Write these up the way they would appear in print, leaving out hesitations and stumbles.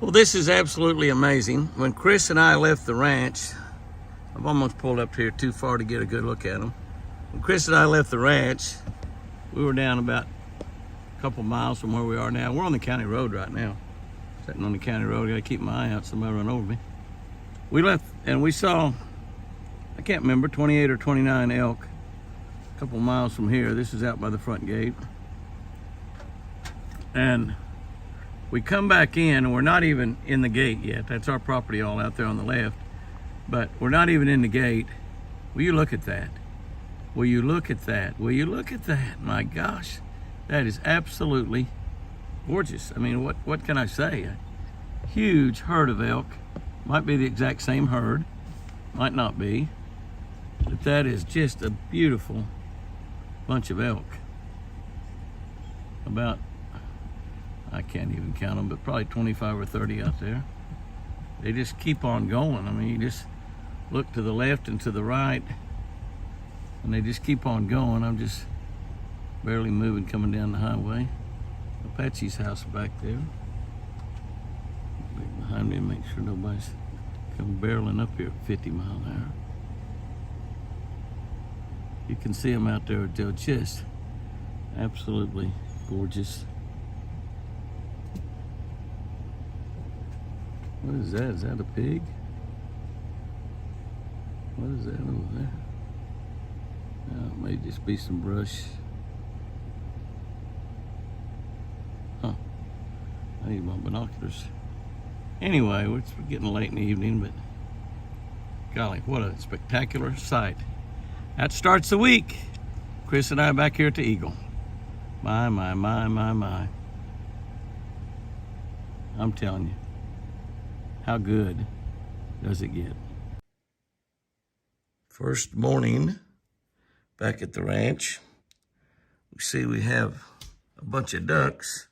Well, this is absolutely amazing. When Chris and I left the ranch, I've almost pulled up here too far to get a good look at them. When Chris and I left the ranch, we were down about a couple miles from where we are now. We're on the county road right now. Sitting on the county road, I gotta keep my eye out, somebody run over me. We left and we saw, I can't remember, 28 or 29 elk a couple miles from here. This is out by the front gate. And we come back in and we're not even in the gate yet. That's our property all out there on the left. But we're not even in the gate. Will you look at that? Will you look at that? Will you look at that? My gosh, that is absolutely gorgeous. I mean, what can I say? A huge herd of elk. Might be the exact same herd. Might not be. But that is just a beautiful bunch of elk. About, I can't even count them, but probably 25 or 30 out there. They just keep on going. I mean, you just look to the left and to the right, and they just keep on going. I'm just barely moving coming down the highway. Apache's house back there. Look behind me and make sure nobody's coming barreling up here at 50 miles an hour. You can see them out there. They're just absolutely gorgeous. What is that? Is that a pig? What is that over there? It may just be some brush. Huh. I need my binoculars. Anyway, it's getting late in the evening, but golly, what a spectacular sight. That starts the week. Chris and I back here at the Eagle. My. I'm telling you. How good does it get? First morning back at the ranch. We see we have a bunch of ducks.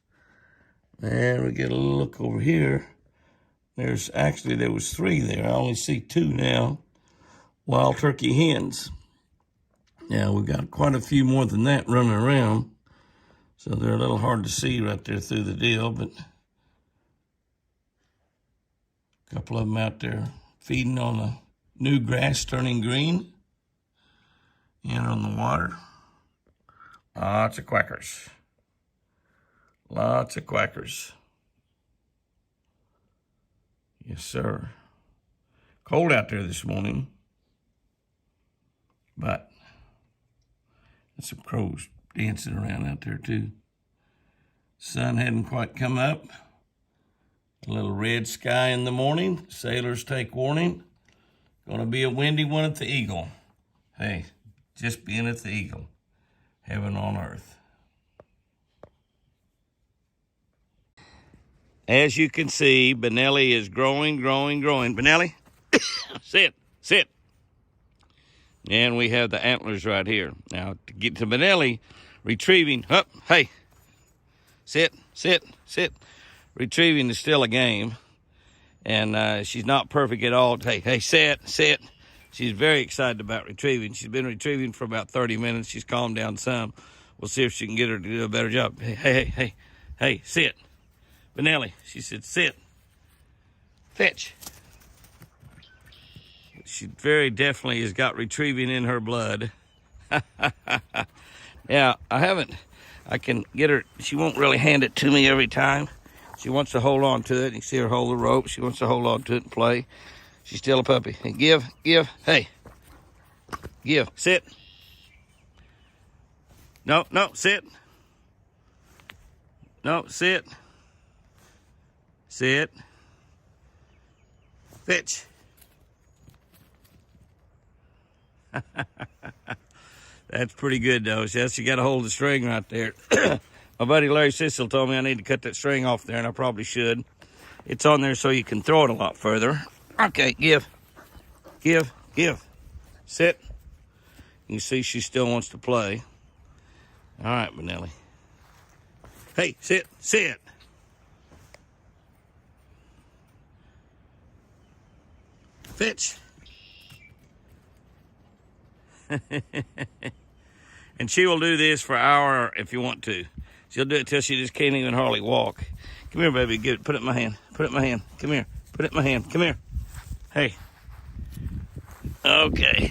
And we get a little look over here. There was 3 there. I only see 2 now. Wild turkey hens. Now we've got quite a few more than that running around. So they're a little hard to see right there through the deal, but a couple of them out there feeding on the new grass turning green. In on the water. Lots of quackers. Lots of quackers. Yes, sir. Cold out there this morning. But there's some crows dancing around out there too. Sun hadn't quite come up. A little red sky in the morning. Sailors take warning. Gonna be a windy one at the Eagle. Hey, just being at the Eagle. Heaven on earth. As you can see, Benelli is growing. Benelli, sit. And we have the antlers right here. Now, to get to Benelli, retrieving, hey, sit. Retrieving is still a game, and she's not perfect at all. Hey, sit. She's very excited about retrieving. She's been retrieving for about 30 minutes. She's calmed down some. We'll see if she can get her to do a better job. Hey, sit. Benelli, she said, sit. Fetch. She very definitely has got retrieving in her blood. Yeah, I can get her. She won't really hand it to me every time. She wants to hold on to it. You can see her hold the rope. She wants to hold on to it and play. She's still a puppy. Hey, give. Hey, give. Sit. No, sit. No, sit. Sit. Fetch. That's pretty good, though. Yes, you got to hold the string right there. My buddy Larry Sissel told me I need to cut that string off there, and I probably should. It's on there so you can throw it a lot further. Okay, give. Sit. You see she still wants to play. All right, Benelli. Hey, sit. Fetch. And she will do this for an hour if you want to. She'll do it till she just can't even hardly walk. Come here, baby. Get it. Put it in my hand. Put it in my hand. Come here. Put it in my hand. Come here. Hey. Okay.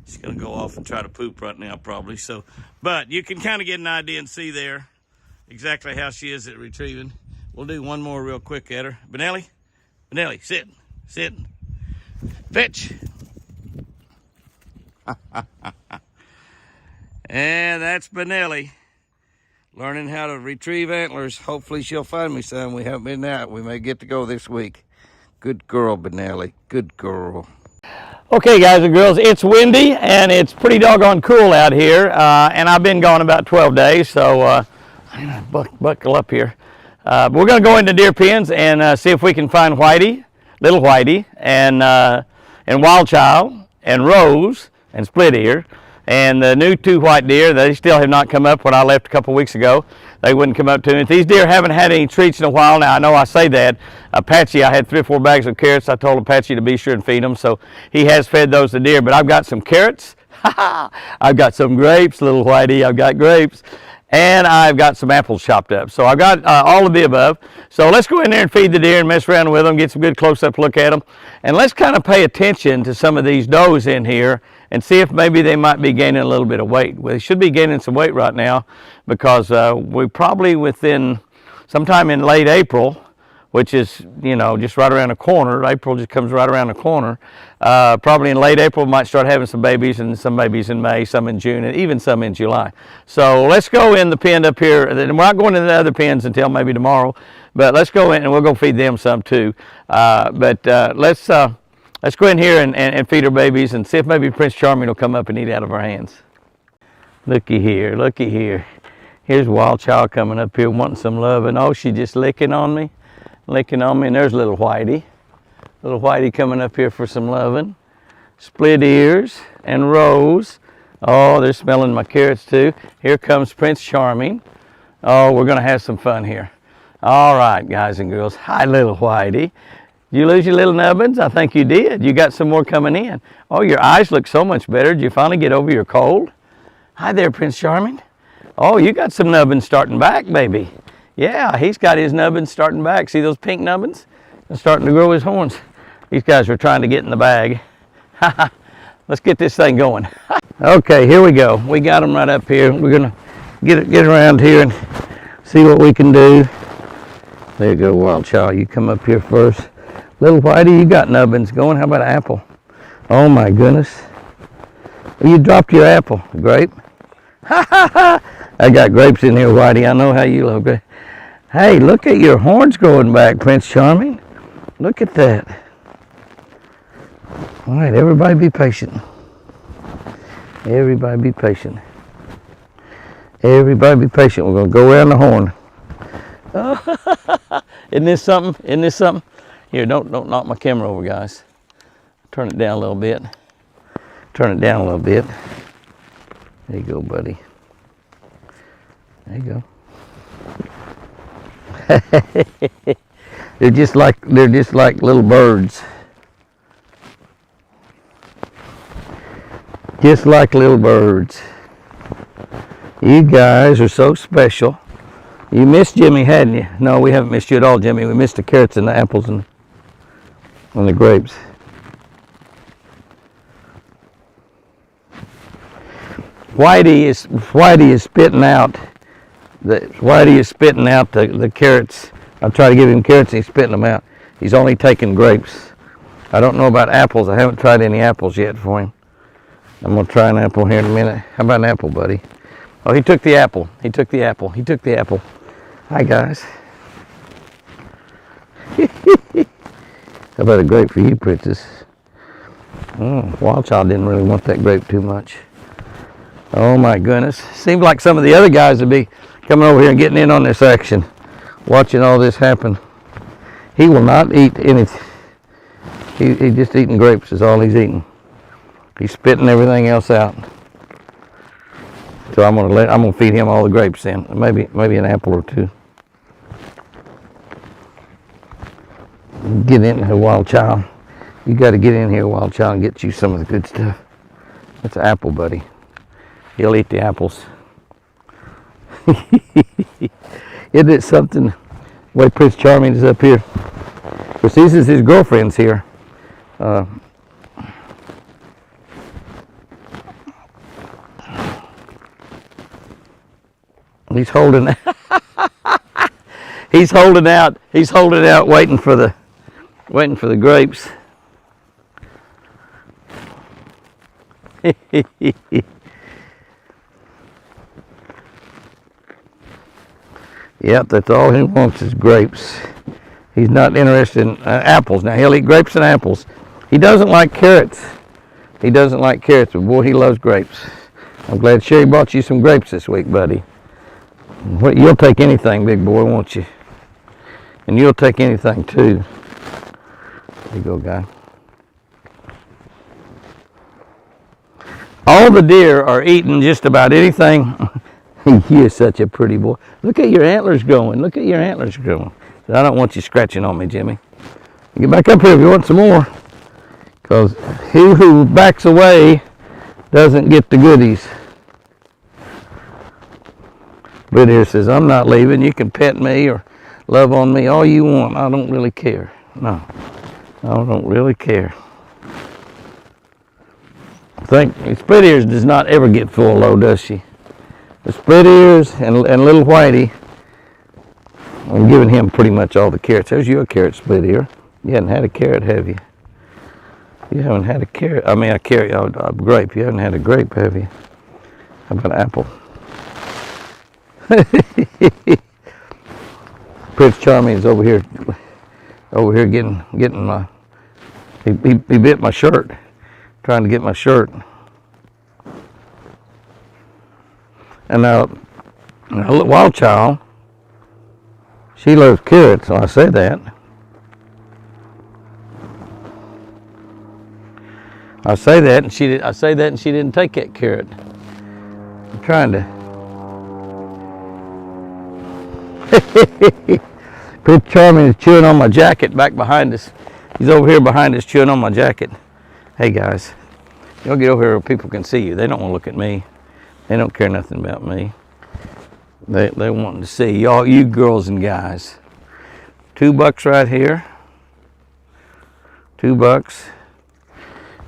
She's going to go off and try to poop right now, probably. So, but you can kind of get an idea and see there exactly how she is at retrieving. We'll do one more real quick at her. Benelli. Benelli, sit. Sit. Fetch. And that's Benelli learning how to retrieve antlers. Hopefully she'll find me some. We haven't been out. We may get to go this week. Good girl, Benelli. Good girl. Okay, guys and girls, it's windy and it's pretty doggone cool out here. And I've been gone about 12 days, so buckle up here. We're going to go into deer pens and see if we can find Whitey, little Whitey, and Wild Child, and Rose, and Split Ear. And the new 2 white deer, they still have not come up. When I left a couple weeks ago, they wouldn't come up to me. These deer haven't had any treats in a while. Now, I know I say that. Apache, I had 3 or 4 bags of carrots. I told Apache to be sure and feed them, so he has fed those to deer. But I've got some carrots. I've got some grapes, little Whitey. I've got grapes. And I've got some apples chopped up. So I've got all of the above. So let's go in there and feed the deer and mess around with them, get some good close-up look at them. And let's kind of pay attention to some of these does in here and see if maybe they might be gaining a little bit of weight. Well, they should be gaining some weight right now because we probably within sometime in late April, which is, you know, just right around the corner. April just comes right around the corner. Probably in late April, we might start having some babies, and some babies in May, some in June, and even some in July. So let's go in the pen up here. We're not going into the other pens until maybe tomorrow, but let's go in and we'll go feed them some too. Let's go in here and feed our babies and see if maybe Prince Charming will come up and eat out of our hands. Looky here, looky here. Here's Wild Child coming up here wanting some love, and oh, she's just licking on me, and there's little Whitey. Little Whitey coming up here for some loving. Split Ears and Rose. Oh, they're smelling my carrots too. Here comes Prince Charming. Oh, we're gonna have some fun here. All right, guys and girls. Hi, little Whitey. Did you lose your little nubbins? I think you did. You got some more coming in. Oh, your eyes look so much better. Did you finally get over your cold? Hi there, Prince Charming. Oh, you got some nubbins starting back, baby. Yeah, he's got his nubbins starting back. See those pink nubbins? They're starting to grow his horns. These guys are trying to get in the bag. Let's get this thing going. Okay, here we go. We got them right up here. We're gonna get around here and see what we can do. There you go, Wild Child. You come up here first. Little Whitey, you got nubbins going. How about an apple? Oh my goodness. You dropped your apple. Grape? I got grapes in here, Whitey. I know how you love grapes. Hey, look at your horns growing back, Prince Charming. Look at that. All right, everybody be patient. Everybody be patient. Everybody be patient. We're going to go around the horn. Isn't this something? Isn't this something? Here, don't knock my camera over, guys. Turn it down a little bit. Turn it down a little bit. There you go, buddy. There you go. They're just like little birds. Just like little birds. You guys are so special. You missed Jimmy, hadn't you? No, we haven't missed you at all, Jimmy. We missed the carrots and the apples and the grapes. Whitey is spitting out the carrots. I try to give him carrots and he's spitting them out. He's only taking grapes. I don't know about apples. I haven't tried any apples yet for him. I'm gonna try an apple here in a minute. How about an apple, buddy? Oh, he took the apple. He took the apple. He took the apple. Hi, guys. How about a grape for you, Princess? Wild Child didn't really want that grape too much. Oh my goodness. Seems like some of the other guys would be coming over here and getting in on this action, watching all this happen. He will not eat anything. He's just eating grapes is all he's eating. He's spitting everything else out. So I'm gonna feed him all the grapes in. Maybe an apple or two. Get in here, Wild Child. You gotta get in here, Wild Child, and get you some of the good stuff. That's an apple, buddy. He'll eat the apples. Isn't it something Way Prince Charming is up here. Of course, these is his girlfriends here. He's holding. He's holding out. He's holding out, waiting for the grapes. Yep, that's all he wants is grapes. He's not interested in apples. Now, he'll eat grapes and apples. He doesn't like carrots. He doesn't like carrots, but boy, he loves grapes. I'm glad Sherry brought you some grapes this week, buddy. You'll take anything, big boy, won't you? And you'll take anything, too. There you go, guy. All the deer are eating just about anything. You're such a pretty boy. Look at your antlers growing. Look at your antlers growing. I don't want you scratching on me, Jimmy. Get back up here if you want some more. Because he who backs away doesn't get the goodies. But here says, I'm not leaving. You can pet me or love on me all you want. I don't really care. No, I don't really care. I think Split Ears does not ever get full though, does she? The Split Ears and little Whitey, I'm giving him pretty much all the carrots. There's you a carrot, Split Ear. You haven't had a carrot, have you? You haven't had a carrot. I mean, a grape. You haven't had a grape, have you? How about an apple? Prince Charming is over here getting my. He bit my shirt, trying to get my shirt. And now Wild Child, she loves carrots, so I say that. I say that, and she didn't take that carrot. I'm trying to. Prince Charming is chewing on my jacket back behind us. He's over here behind us chewing on my jacket. Hey guys, y'all get over here where people can see you. They don't want to look at me. They don't care nothing about me. They wanting to see y'all, you girls and guys. $2 right here. $2.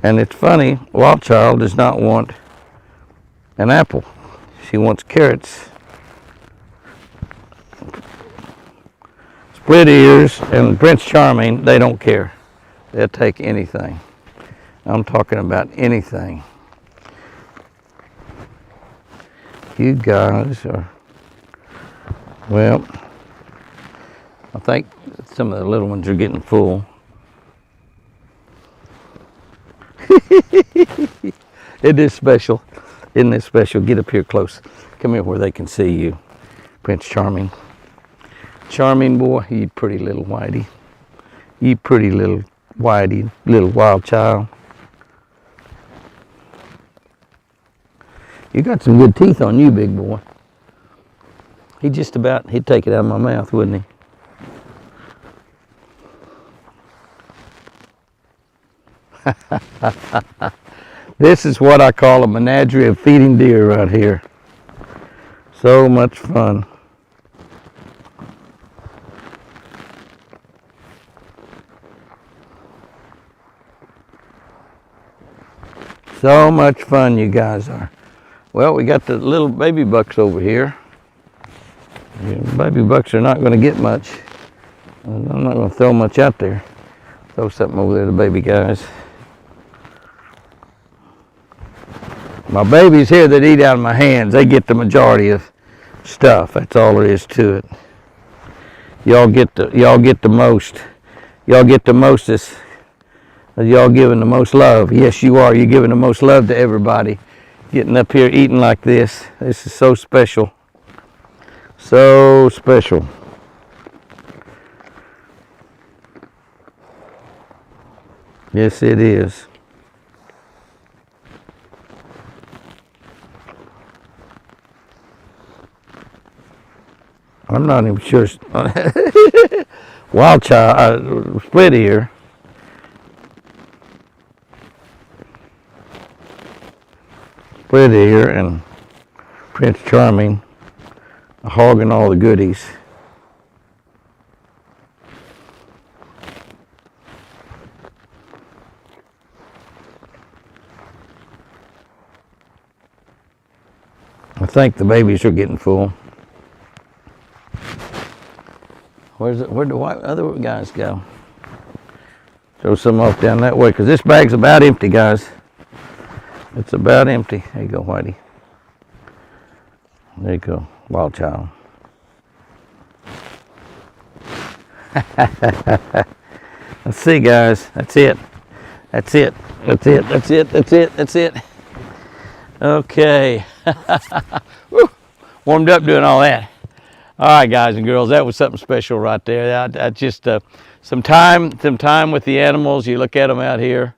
And it's funny, Wild Child does not want an apple. She wants carrots. Split Ears and Prince Charming, they don't care. They'll take anything. I'm talking about anything. You guys are, well, I think some of the little ones are getting full. It is special. Isn't it special? Get up here close. Come here where they can see you. Prince Charming. Charming boy, you pretty little Whitey. You pretty little Whitey, little Wild Child. You got some good teeth on you, big boy. He'd take it out of my mouth, wouldn't he? This is what I call a menagerie of feeding deer right here. So much fun. So much fun you guys are. Well, we got the little baby bucks over here. Baby bucks are not going to get much. I'm not going to throw much out there. Throw something over there to baby guys. My babies here that eat out of my hands, they get the majority of stuff. That's all there is to it. Y'all get the most. Y'all get the mostest. Y'all giving the most love. Yes, you are. You're giving the most love to everybody. Getting up here eating like this. This is so special. So special. Yes, it is. I'm not even sure. Wild Child, Split Ear. Split Ear and Prince Charming hogging all the goodies. I think the babies are getting full. Where'd the white other guys go? Throw some off down that way, because this bag's about empty, guys. It's about empty. There you go, Whitey. There you go, wild child. Let's see, guys. That's it. That's it. That's it. That's it. That's it. That's it. Okay. Warmed up doing all that. All right, guys and girls, that was something special right there. I just some time with the animals. You look at them out here.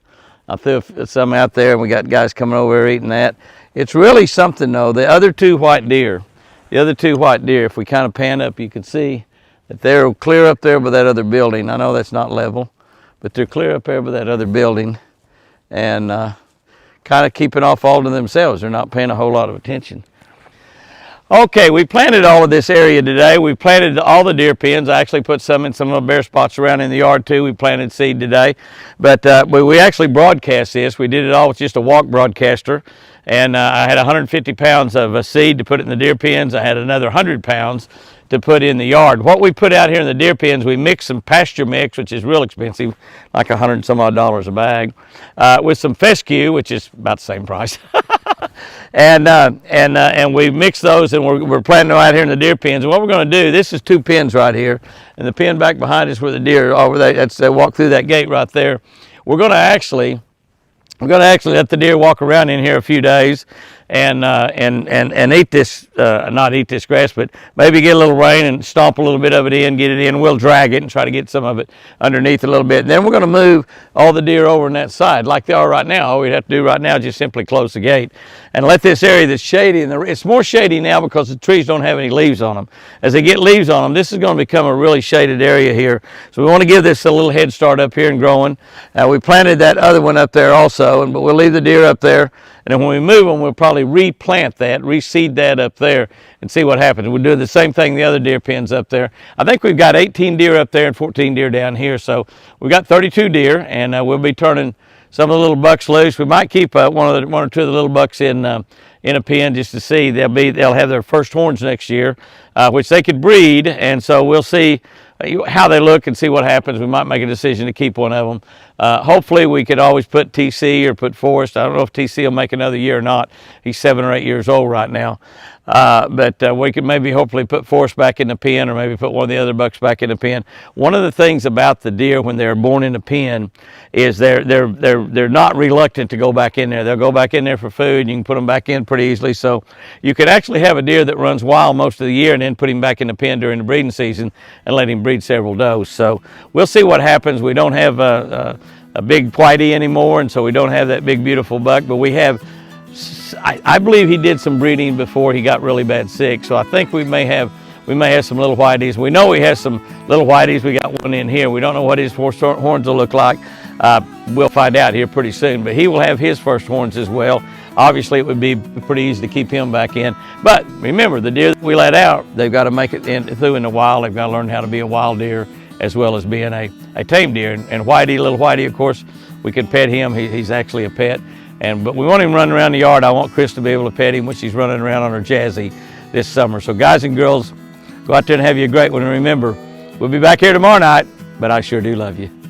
I threw some out there, and we got guys coming over here eating that. It's really something, though. The other two white deer, if we kind of pan up, you can see that they're clear up there by that other building. I know that's not level, but they're clear up there by that other building, and kind of keeping off all to themselves. They're not paying a whole lot of attention. Okay, we planted all of this area today. We planted all the deer pens. I actually put some in some little bare spots around in the yard too. We planted seed today, but we actually broadcast this. We did it all with just a walk broadcaster, and I had 150 pounds of seed to put in the deer pens. I had another 100 pounds to put in the yard. What we put out here in the deer pens, we mixed some pasture mix, which is real expensive, like $100 and some odd a bag, with some fescue, which is about the same price. And we mix those, and we're planting them out here in the deer pens. And what we're going to do, this is 2 pens right here, and the pen back behind us where the deer are. They walk through that gate right there. We're going to actually let the deer walk around in here a few days and eat this, not eat this grass, but maybe get a little rain and stomp a little bit of it in, get it in. We'll drag it and try to get some of it underneath a little bit. And then we're going to move all the deer over on that side like they are right now. All we'd have to do right now is just simply close the gate and let this area that's shady, and it's more shady now because the trees don't have any leaves on them. As they get leaves on them, this is going to become a really shaded area here. So we want to give this a little head start up here and growing. We planted that other one up there also, but we'll leave the deer up there. And then when we move them, we'll probably replant that, reseed that up there, and see what happens. We'll do the same thing the other deer pens up there. I think we've got 18 deer up there and 14 deer down here. So we've got 32 deer, and we'll be turning some of the little bucks loose. We might keep one or two of the little bucks in a pen just to see. They'll have their first horns next year, which they could breed, and so we'll see how they look and see what happens. We might make a decision to keep one of them. Hopefully we could always put TC or put Forrest. I don't know if TC will make another year or not. He's 7 or 8 years old right now. But we could maybe hopefully put Forrest back in the pen, or maybe put one of the other bucks back in the pen. One of the things about the deer when they're born in a pen is they're not reluctant to go back in there. They'll go back in there for food. You can put them back in pretty easily. So you could actually have a deer that runs wild most of the year and then put him back in the pen during the breeding season and let him breed several does. So we'll see what happens. We don't have a big whitey anymore, and so we don't have that big beautiful buck, but we have, I believe he did some breeding before he got really bad sick. So I think we may have some little whiteys. We know he has some little whiteys. We got one in here. We don't know what his first horns will look like. We'll find out here pretty soon, but he will have his first horns as well. Obviously it would be pretty easy to keep him back in. But remember, the deer that we let out, they've got to make it through in the wild. They've got to learn how to be a wild deer as well as being a tame deer. And Whitey, little Whitey, of course, we can pet him. He's actually a pet. But we want him running around the yard. I want Chris to be able to pet him when she's running around on her Jazzy this summer. So guys and girls, go out there and have you a great one. And remember, we'll be back here tomorrow night, but I sure do love you.